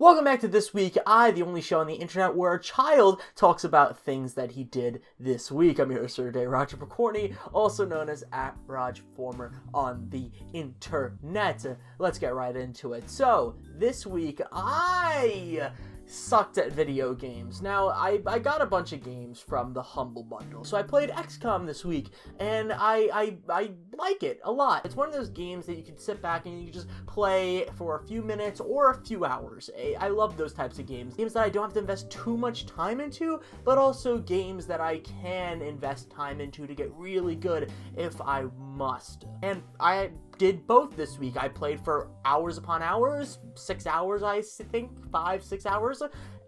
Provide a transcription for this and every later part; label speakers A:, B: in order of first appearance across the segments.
A: Welcome back to This Week, the only show on the internet where a child talks about things that he did this week. I'm your host for today, Roger McCorney, also known as @RajFormer on the internet. Let's get right into it. So, this week, I sucked at video games. Now, I got a bunch of games from the Humble Bundle. So I played XCOM this week, and I like it a lot. It's one of those games that you can sit back and you can just play for a few minutes or a few hours. I love those types of games. Games that I don't have to invest too much time into, but also games that I can invest time into to get really good if I must. And I did both this week. I played for hours upon hours, 6 hours, I think, 5-6 hours,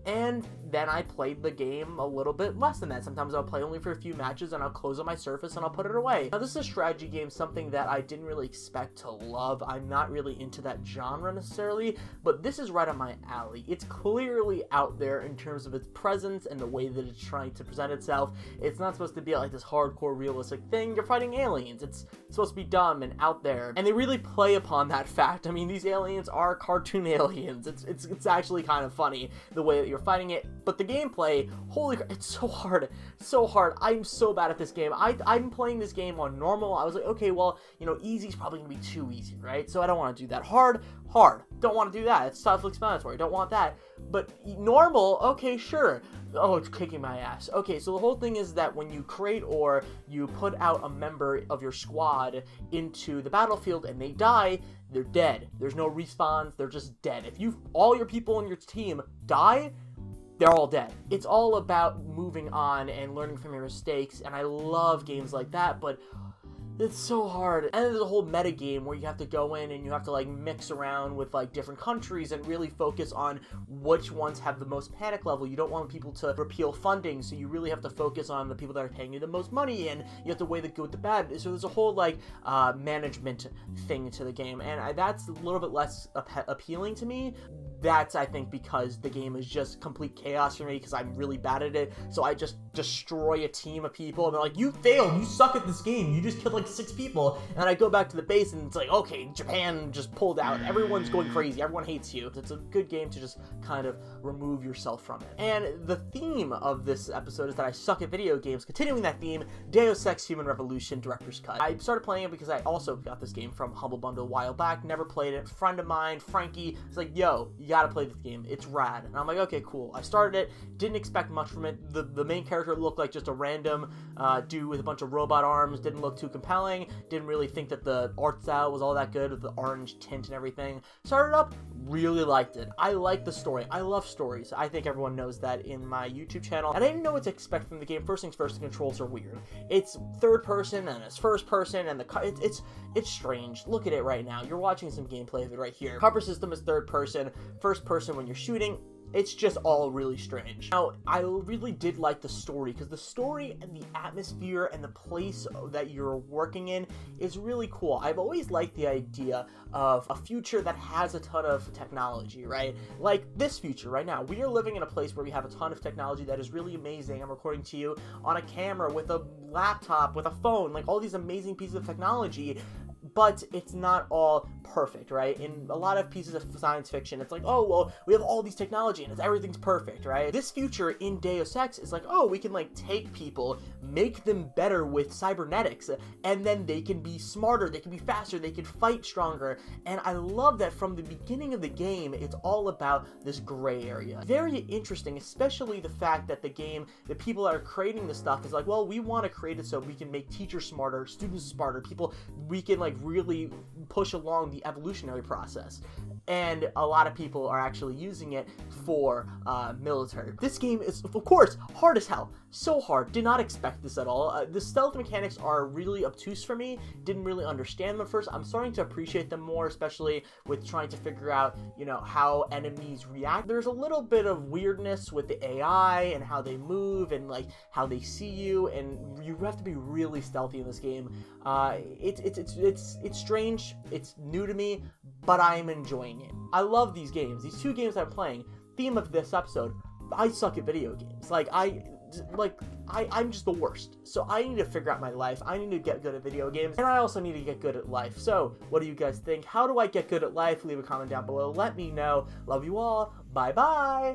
A: and then I played the game a little bit less than that. Sometimes I'll play only for a few matches and I'll close on my Surface and I'll put it away. Now, this is a strategy game, something that I didn't really expect to love. I'm not really into that genre necessarily, but this is right up my alley. It's clearly out there in terms of its presence and the way that it's trying to present itself. It's not supposed to be like this hardcore realistic thing. You're fighting aliens. It's supposed to be dumb and out there, and they really play upon that fact. I mean, these aliens are cartoon aliens. It's actually kind of funny the way that you're fighting it, but the gameplay, holy crap, it's so hard, so hard. I'm so bad at this game. I'm playing this game on normal. I was like, okay, well, you know, easy's probably gonna be too easy, right? So I don't want to do that. Hard, don't want to do that. It's self-explanatory, don't want that. But normal, okay, sure. Oh, it's kicking my ass. Okay, so the whole thing is that when you create or you put out a member of your squad into the battlefield and they die, they're dead. There's no respawns, they're just dead. If all your people in your team die, they're all dead. It's all about moving on and learning from your mistakes, and I love games like that, but it's so hard. And there's a whole meta game where you have to go in and you have to like mix around with like different countries and really focus on which ones have the most panic level. You don't want people to repeal funding, so you really have to focus on the people that are paying you the most money, and you have to weigh the good with the bad. So there's a whole like management thing to the game, and that's a little bit less appealing to me. That's, I think, because the game is just complete chaos for me because I'm really bad at it. So I just destroy a team of people and they're like, you failed, you suck at this game, you just killed like 6 people. And I go back to the base and it's like, okay, Japan just pulled out, everyone's going crazy, everyone hates you. It's a good game to just kind of remove yourself from it. And the theme of this episode is that I suck at video games. Continuing that theme, Deus Ex Human Revolution Director's Cut. I started playing it because I also got this game from Humble Bundle a while back, never played it. A friend of mine, Frankie, is like, yo, you gotta play this game, it's rad. And I'm like, okay, cool. I started it, didn't expect much from it. The main character looked like just a random dude with a bunch of robot arms, didn't look too compelling, didn't really think that the art style was all that good with the orange tint and everything. Started up, really liked it. I like the story. I love stories. I think everyone knows that in my YouTube channel. And I didn't know what to expect from the game. First things first, the controls are weird. It's third person and it's first person, and it's strange. Look at it right now. You're watching some gameplay of it right here. Cover system is third person, first person when you're shooting. It's just all really strange. Now, I really did like the story, because the story and the atmosphere and the place that you're working in is really cool. I've always liked the idea of a future that has a ton of technology, right? Like this future right now. We are living in a place where we have a ton of technology that is really amazing. I'm recording to you on a camera, with a laptop, with a phone, like all these amazing pieces of technology. But it's not all perfect, right? In a lot of pieces of science fiction, it's like, oh, well, we have all these technology and everything's perfect, right? This future in Deus Ex is like, oh, we can like take people, make them better with cybernetics, and then they can be smarter, they can be faster, they can fight stronger. And I love that from the beginning of the game, it's all about this gray area. Very interesting, especially the fact that the people that are creating this stuff is like, well, we want to create it so we can make teachers smarter, students smarter, people, we can like really push along the evolutionary process. And a lot of people are actually using it for military. This game is, of course, hard as hell. So hard. Did not expect this at all. The stealth mechanics are really obtuse for me. Didn't really understand them first. I'm starting to appreciate them more, especially with trying to figure out, you know, how enemies react. There's a little bit of weirdness with the AI and how they move and like how they see you, and you have to be really stealthy in this game. It's strange. It's new to me, but I'm enjoying it. I love these games. These 2 games I'm playing. Theme of this episode: I suck at video games. Like, like, I'm just the worst. So I need to figure out my life. I need to get good at video games, and I also need to get good at life. So what do you guys think? How do I get good at life? Leave a comment down below. Let me know. Love you all. Bye bye.